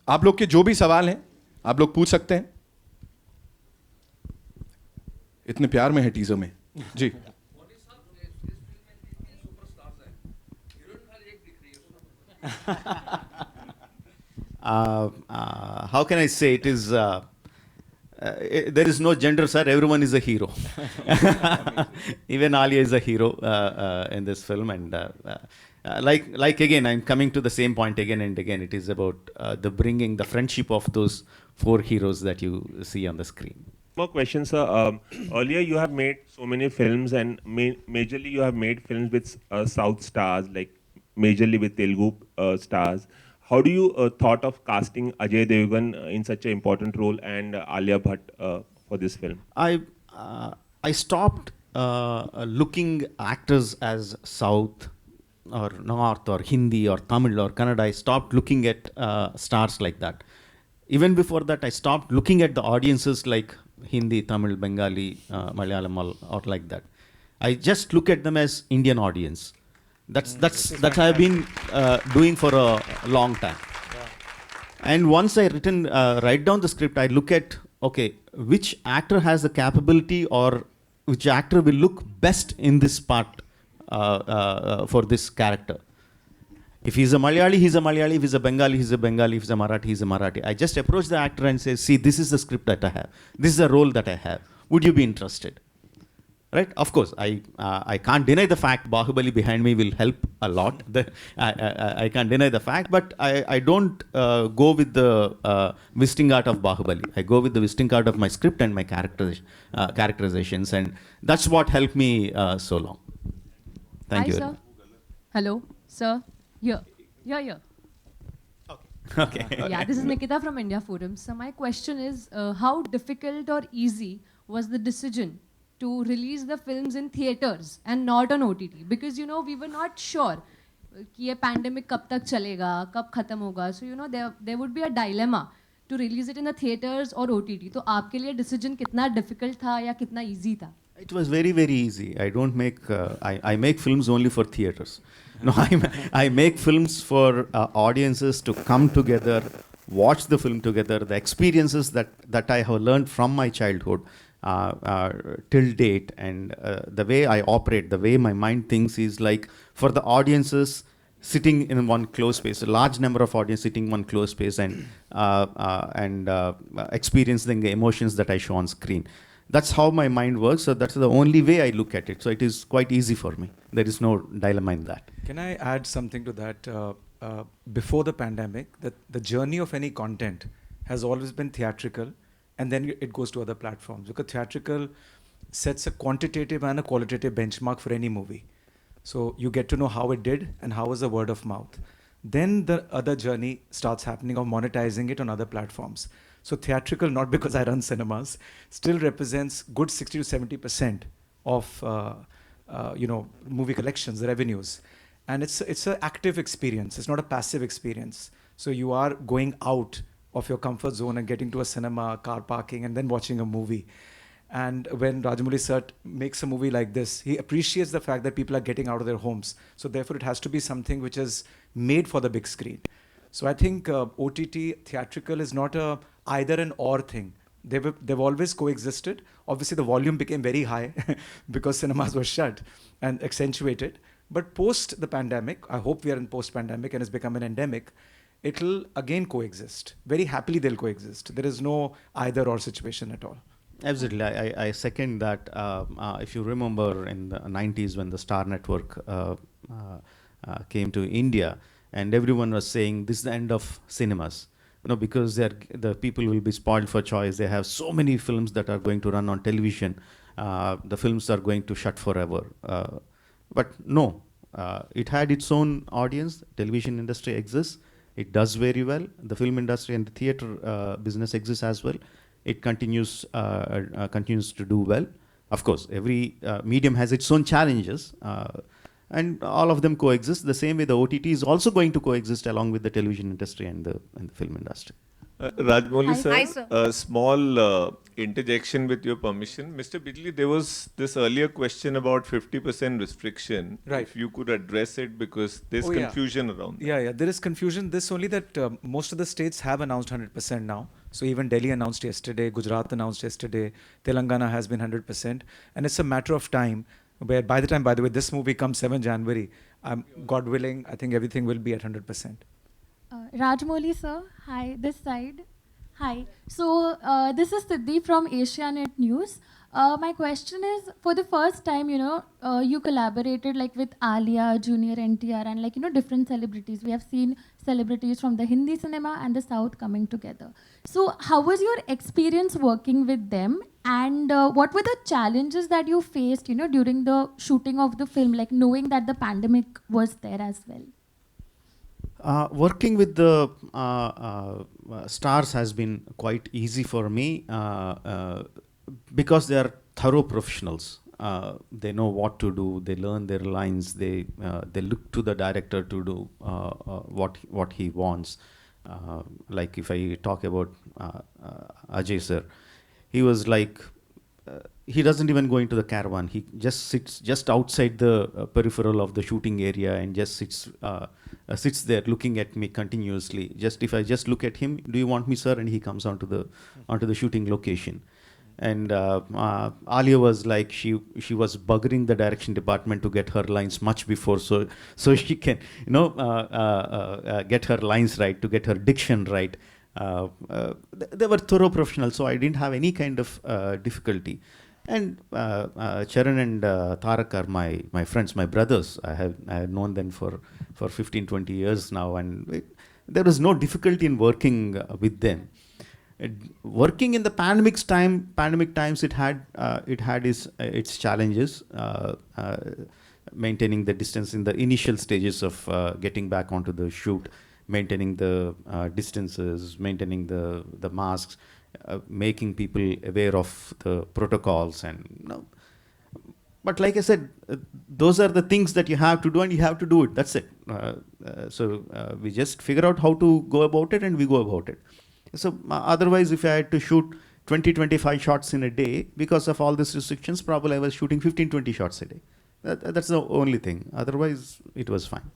आप लोग के जो भी सवाल हैं आप लोग पूछ सकते हैं. इतने प्यार में है टीजर में जी. How can I say it is there is no gender, sir. Everyone is a hero. Even Alia is a hero in this film, and like again, I'm coming to the same point again and again. It is about the bringing the friendship of those four heroes that you see on the screen. More questions, sir. Earlier, you have made so many films, and majorly you have made films with South stars, like majorly with Telugu stars. How do you thought of casting Ajay Devgan in such an important role and Alia Bhatt for this film? I stopped looking actors as South or North or Hindi or Tamil or Kannada. I stopped looking at stars like that. Even before that, I stopped looking at the audiences like Hindi, Tamil, Bengali, Malayalam, or like that. I just look at them as Indian audience. That's I've been doing for a long time. Yeah. And once I write down the script, I look at, okay, which actor has the capability or which actor will look best in this part for this character. If he's a Malayali, he's a Malayali. If he's a Bengali, he's a Bengali. If he's a Marathi, he's a Marathi. I just approach the actor and say, see, this is the script that I have. This is the role that I have. Would you be interested? Right? Of course, I can't deny the fact Bahubali behind me will help a lot. I can't deny the fact, but I don't go with the visiting art of Bahubali. I go with the visiting art of my script and my characterizations, and that's what helped me so long. Thank you. Hi, sir. Hello, sir. Here. Okay. Yeah, this is Nikita from India Forum. So my question is, how difficult or easy was the decision to release the films in theaters and not on OTT? Because, you know, we were not sure कि ये pandemic कब तक चलेगा, कब खत्म होगा. So, you know, there would be a dilemma to release it in the theaters or OTT. तो आपके लिए decision कितना difficult था या कितना easy था? It was very, very easy. I don't make, I make films only for theaters. No, I make films for audiences to come together, watch the film together, the experiences that I have learned from my childhood till date, and the way I operate, the way my mind thinks is like for the audiences sitting in one closed space, a large number of audience sitting in one closed space and experiencing the emotions that I show on screen. That's how my mind works. So that's the only way I look at it. So it is quite easy for me. There is no dilemma in that. Can I add something to that? Before the pandemic, the journey of any content has always been theatrical, and then it goes to other platforms. Because theatrical sets a quantitative and a qualitative benchmark for any movie. So you get to know how it did and how was the word of mouth. Then the other journey starts happening of monetizing it on other platforms. So theatrical, not because I run cinemas, still represents good 60 to 70% of movie collections, the revenues. And it's an active experience. It's not a passive experience. So you are going out of your comfort zone and getting to a cinema, car parking, and then watching a movie. And when Rajamouli sir makes a movie like this, he appreciates the fact that people are getting out of their homes. So therefore, it has to be something which is made for the big screen. So I think OTT, theatrical is not a either an or thing. They've always coexisted. Obviously, the volume became very high because cinemas were shut and accentuated. But post the pandemic, I hope we are in post-pandemic and it's become an endemic, it'll again coexist. Very happily they'll coexist. There is no either or situation at all. Absolutely. I second that. If you remember in the 90s when the Star Network came to India, and everyone was saying this is the end of cinemas. Because the people will be spoiled for choice. They have so many films that are going to run on television. The films are going to shut forever. But no, it had its own audience. Television industry exists. It does very well. The film industry and the theater business exists as well. It continues to do well. Of course, every medium has its own challenges. And all of them coexist. The same way the OTT is also going to coexist along with the television industry and the film industry. Rajmouli Hi. sir, Hi, sir. a small interjection with your permission. Mr. Bijli, there was this earlier question about 50% restriction. Right. If you could address it because there's Oh, yeah. confusion around that. Yeah, there is confusion. This only that most of the states have announced 100% now. So even Delhi announced yesterday, Gujarat announced yesterday, Telangana has been 100%. And it's a matter of time where by the time, by the way, this movie comes 7 January, God willing, I think everything will be at 100%. Rajmouli sir, hi, this side. Hi. So this is Siddhi from Asianet News. My question is, for the first time, you collaborated like with Alia, Junior NTR, and like different celebrities. We have seen celebrities from the Hindi cinema and the South coming together. So how was your experience working with them, and what were the challenges that you faced, during the shooting of the film, like knowing that the pandemic was there as well? Working with the stars has been quite easy for me because they are thorough professionals. They know what to do. They learn their lines. They look to the director to do what he wants. Like if I talk about Ajay sir, he was like. He doesn't even go into the caravan. He just sits just outside the peripheral of the shooting area and just sits there looking at me continuously. Just if I just look at him, do you want me, sir? And he comes onto the shooting location. And Alia was like she was buggering the direction department to get her lines much before, so she can get her lines right, to get her diction right. They were thorough professionals, so I didn't have any kind of difficulty. And Charan and Tarak are my friends, my brothers. I have known them for 15, 20 years now, and there was no difficulty in working with them. Working in the pandemic times, it had its challenges. Maintaining the distance in the initial stages of getting back onto the shoot, maintaining the distances, maintaining the masks, making people aware of the protocols, and but like I said, those are the things that you have to do, and you have to do it. That's it. So we just figure out how to go about it, and we go about it. So otherwise, if I had to shoot 20-25 shots in a day because of all these restrictions, probably I was shooting 15-20 shots a day. That's the only thing. Otherwise, it was fine.